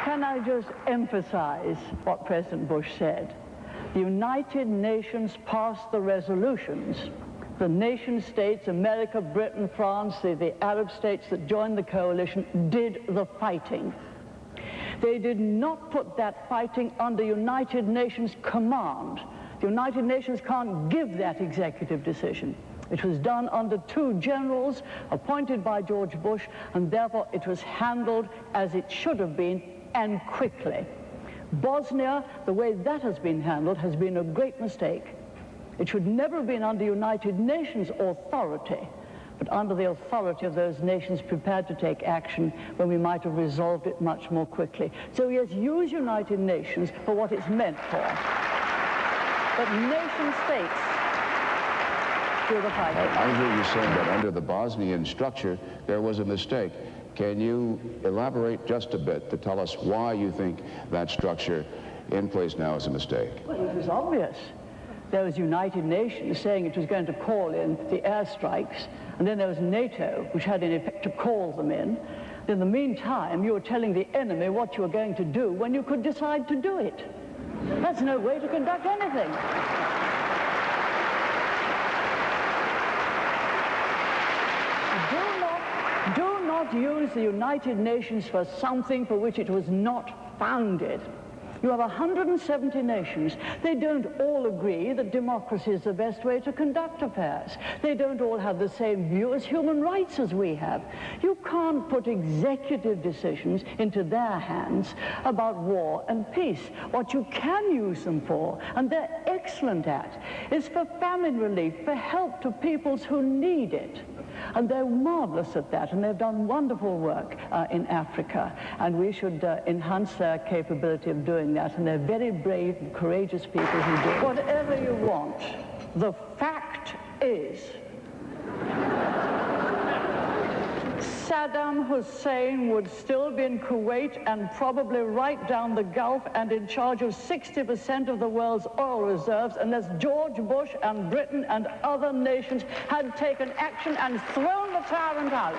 Can I just emphasize what President Bush said? The United Nations passed the resolutions. The nation states, America, Britain, France, the Arab states that joined the coalition, did the fighting. They did not put that fighting under United Nations command. The United Nations can't give that executive decision. It was done under two generals appointed by George Bush, and therefore it was handled as it should have been, and quickly. Bosnia, the way that has been handled, has been a great mistake. It should never have been under United Nations authority, but under the authority of those nations prepared to take action when we might have resolved it much more quickly. So yes, use United Nations for what it's meant for, but nation states do the fighting. I hear you saying that under the Bosnian structure, there was a mistake. Can you elaborate just a bit to tell us why you think that structure in place now is a mistake? Well, it was obvious. There was United Nations saying it was going to call in the airstrikes, and then there was NATO, which had in effect to call them in. In the meantime, you were telling the enemy what you were going to do when you could decide to do it. That's no way to conduct anything. Do not use the United Nations for something for which it was not founded. You have 170 nations. They don't all agree that democracy is the best way to conduct affairs. They don't all have the same view as human rights as we have. You can't put executive decisions into their hands about war and peace. What you can use them for, and they're excellent at, is for famine relief, for help to peoples who need it. And they're marvelous at that, and they've done wonderful work in Africa, and we should enhance their capability of doing that, and they're very brave and courageous people who do it. Whatever you want, the fact is Saddam Hussein would still be in Kuwait and probably right down the Gulf and in charge of 60% of the world's oil reserves unless George Bush and Britain and other nations had taken action and thrown the tyrant out.